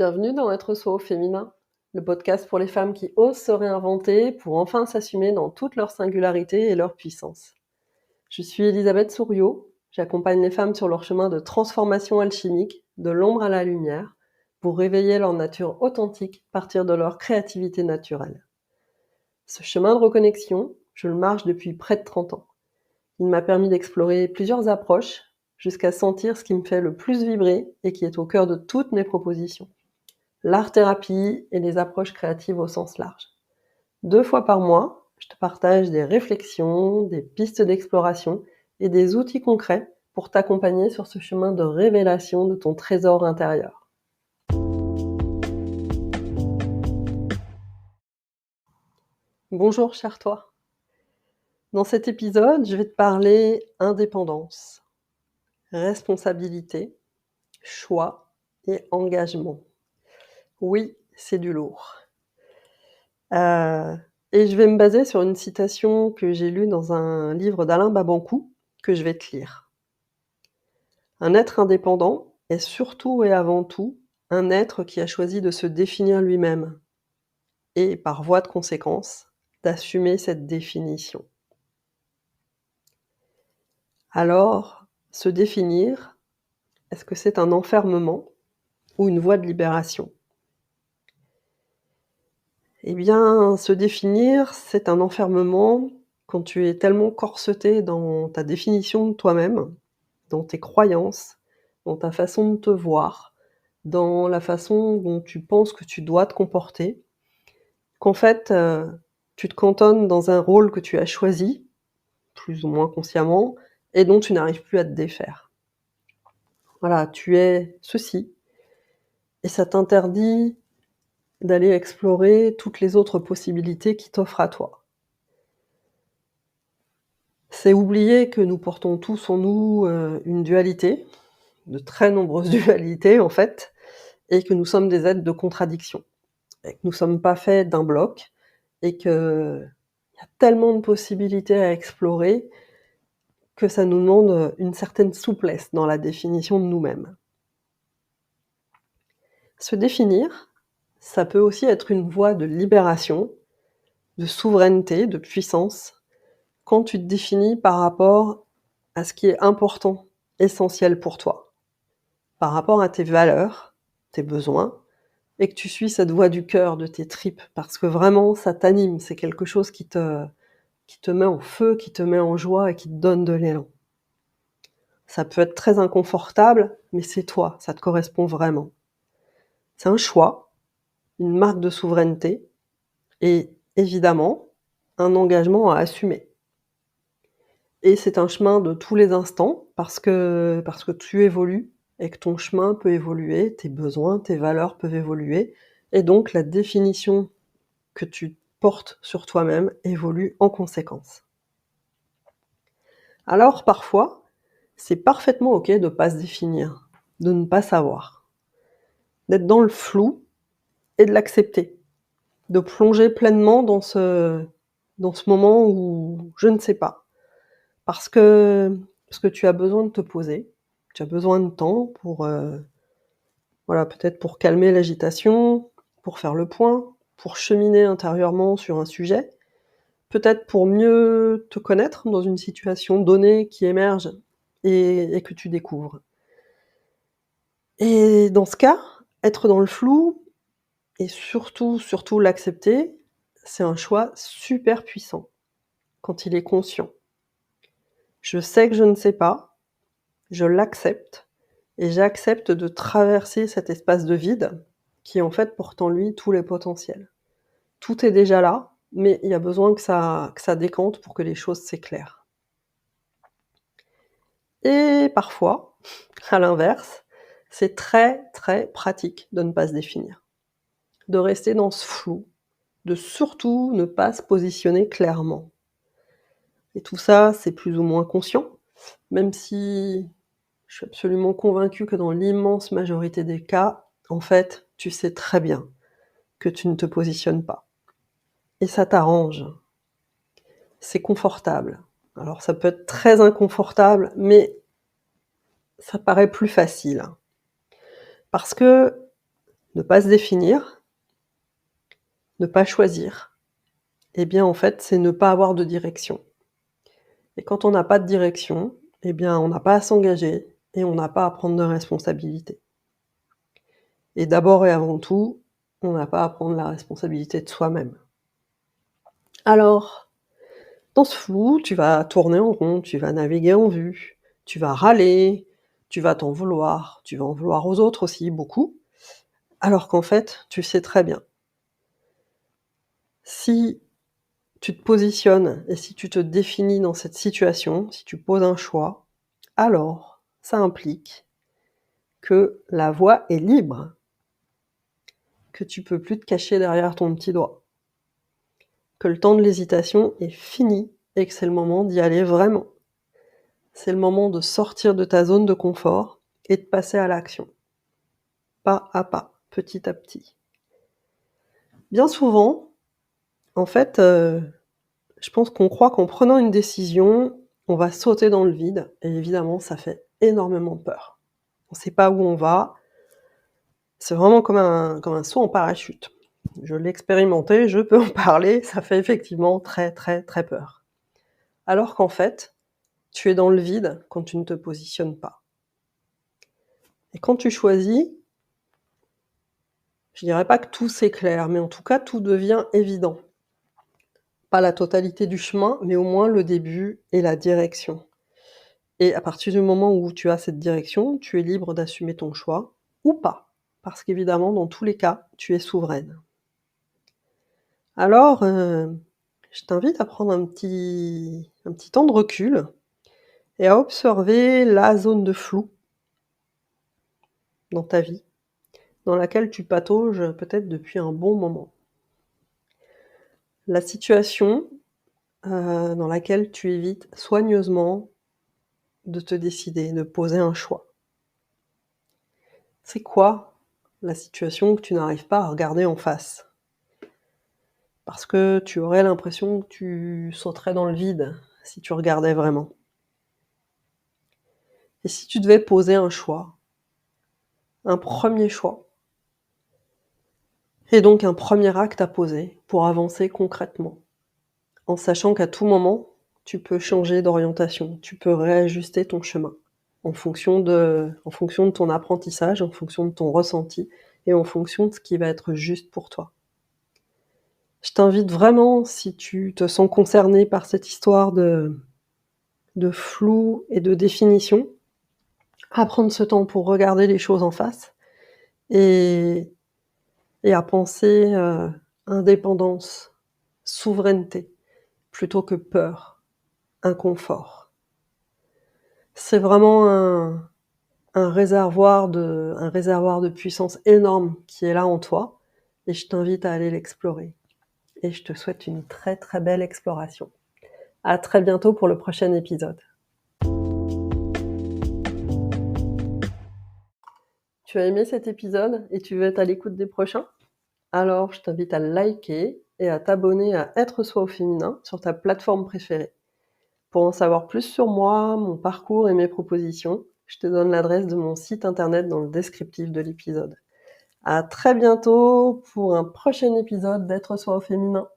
Bienvenue dans Être soi au féminin, le podcast pour les femmes qui osent se réinventer pour enfin s'assumer dans toute leur singularité et leur puissance. Je suis Elisabeth Souriau, j'accompagne les femmes sur leur chemin de transformation alchimique, de l'ombre à la lumière, pour réveiller leur nature authentique, partir de leur créativité naturelle. Ce chemin de reconnexion, je le marche depuis près de 30 ans. Il m'a permis d'explorer plusieurs approches, jusqu'à sentir ce qui me fait le plus vibrer et qui est au cœur de toutes mes propositions. L'art-thérapie et les approches créatives au sens large. 2 fois par mois, je te partage des réflexions, des pistes d'exploration et des outils concrets pour t'accompagner sur ce chemin de révélation de ton trésor intérieur. Bonjour cher toi. Dans cet épisode, je vais te parler indépendance, responsabilité, choix et engagement. Oui, c'est du lourd. Et je vais me baser sur une citation que j'ai lue dans un livre d'Alain Babankou, que je vais te lire. Un être indépendant est surtout et avant tout un être qui a choisi de se définir lui-même et, par voie de conséquence, d'assumer cette définition. Alors, se définir, est-ce que c'est un enfermement ou une voie de libération ? Eh bien, se définir, c'est un enfermement quand tu es tellement corseté dans ta définition de toi-même, dans tes croyances, dans ta façon de te voir, dans la façon dont tu penses que tu dois te comporter, qu'en fait, tu te cantonnes dans un rôle que tu as choisi, plus ou moins consciemment, et dont tu n'arrives plus à te défaire. Voilà, tu es ceci, et ça t'interdit d'aller explorer toutes les autres possibilités qui t'offrent à toi. C'est oublier que nous portons tous en nous une dualité, de très nombreuses dualités en fait, et que nous sommes des êtres de contradiction, et que nous ne sommes pas faits d'un bloc, et qu'il y a tellement de possibilités à explorer que ça nous demande une certaine souplesse dans la définition de nous-mêmes. Se définir, ça peut aussi être une voie de libération, de souveraineté, de puissance, quand tu te définis par rapport à ce qui est important, essentiel pour toi, par rapport à tes valeurs, tes besoins, et que tu suis cette voie du cœur, de tes tripes, parce que vraiment ça t'anime, c'est quelque chose qui te met en feu, qui te met en joie et qui te donne de l'élan. Ça peut être très inconfortable, mais c'est toi, ça te correspond vraiment. C'est un choix, une marque de souveraineté et évidemment un engagement à assumer. Et c'est un chemin de tous les instants parce que tu évolues et que ton chemin peut évoluer, tes besoins, tes valeurs peuvent évoluer et donc la définition que tu portes sur toi-même évolue en conséquence. Alors parfois, c'est parfaitement OK de ne pas se définir, de ne pas savoir, d'être dans le flou et de l'accepter, de plonger pleinement dans ce moment où je ne sais pas. Parce que tu as besoin de te poser, tu as besoin de temps pour, peut-être pour calmer l'agitation, pour faire le point, pour cheminer intérieurement sur un sujet, peut-être pour mieux te connaître dans une situation donnée qui émerge et que tu découvres. Et dans ce cas, être dans le flou et surtout l'accepter, c'est un choix super puissant, quand il est conscient. Je sais que je ne sais pas, je l'accepte et j'accepte de traverser cet espace de vide qui en fait porte en lui tous les potentiels. Tout est déjà là, mais il y a besoin que ça décante pour que les choses s'éclairent. Et parfois, à l'inverse, c'est très, très pratique de ne pas se définir, de rester dans ce flou, de surtout ne pas se positionner clairement. Et tout ça, c'est plus ou moins conscient, même si je suis absolument convaincue que dans l'immense majorité des cas, en fait, tu sais très bien que tu ne te positionnes pas. Et ça t'arrange. C'est confortable. Alors ça peut être très inconfortable, mais ça paraît plus facile. Parce que Ne pas se définir, ne pas choisir, eh bien, en fait, c'est ne pas avoir de direction. Et quand on n'a pas de direction, eh bien, on n'a pas à s'engager et on n'a pas à prendre de responsabilité. Et d'abord et avant tout, on n'a pas à prendre la responsabilité de soi-même. Alors, dans ce flou, tu vas tourner en rond, tu vas naviguer en vue, tu vas râler, tu vas t'en vouloir, tu vas en vouloir aux autres aussi, beaucoup, alors qu'en fait, tu sais très bien. Si tu te positionnes et si tu te définis dans cette situation, si tu poses un choix, alors ça implique que la voie est libre, que tu peux plus te cacher derrière ton petit doigt, que le temps de l'hésitation est fini et que c'est le moment d'y aller vraiment. C'est le moment de sortir de ta zone de confort et de passer à l'action. Pas à pas, petit à petit. Bien souvent, en fait, je pense qu'on croit qu'en prenant une décision, on va sauter dans le vide et évidemment, ça fait énormément peur. On sait pas où on va. C'est vraiment comme un saut en parachute. Je l'ai expérimenté, je peux en parler, ça fait effectivement très, très, très peur. Alors qu'en fait, tu es dans le vide quand tu ne te positionnes pas. Et quand tu choisis, je dirais pas que tout s'éclaire, mais en tout cas, tout devient évident. Pas la totalité du chemin, mais au moins le début et la direction. Et à partir du moment où tu as cette direction, tu es libre d'assumer ton choix ou pas. Parce qu'évidemment, dans tous les cas, tu es souveraine. Alors, je t'invite à prendre un petit temps de recul et à observer la zone de flou dans ta vie, dans laquelle tu patauges peut-être depuis un bon moment. La situation, dans laquelle tu évites soigneusement de te décider, de poser un choix. C'est quoi la situation que tu n'arrives pas à regarder en face? Parce que tu aurais l'impression que tu sauterais dans le vide si tu regardais vraiment. Et si tu devais poser un choix, un premier choix, et donc un premier acte à poser pour avancer concrètement, en sachant qu'à tout moment, tu peux changer d'orientation, tu peux réajuster ton chemin en fonction de ton apprentissage, en fonction de ton ressenti et en fonction de ce qui va être juste pour toi. Je t'invite vraiment, si tu te sens concerné par cette histoire de flou et de définition, à prendre ce temps pour regarder les choses en face et à penser, indépendance, souveraineté, plutôt que peur, inconfort. C'est vraiment un réservoir de puissance énorme qui est là en toi et je t'invite à aller l'explorer et je te souhaite une très, très belle exploration. À très bientôt pour le prochain épisode. Tu as aimé cet épisode et tu veux être à l'écoute des prochains? Alors je t'invite à liker et à t'abonner à Être soi au féminin sur ta plateforme préférée. Pour en savoir plus sur moi, mon parcours et mes propositions, je te donne l'adresse de mon site internet dans le descriptif de l'épisode. À très bientôt pour un prochain épisode d'Être soi au féminin.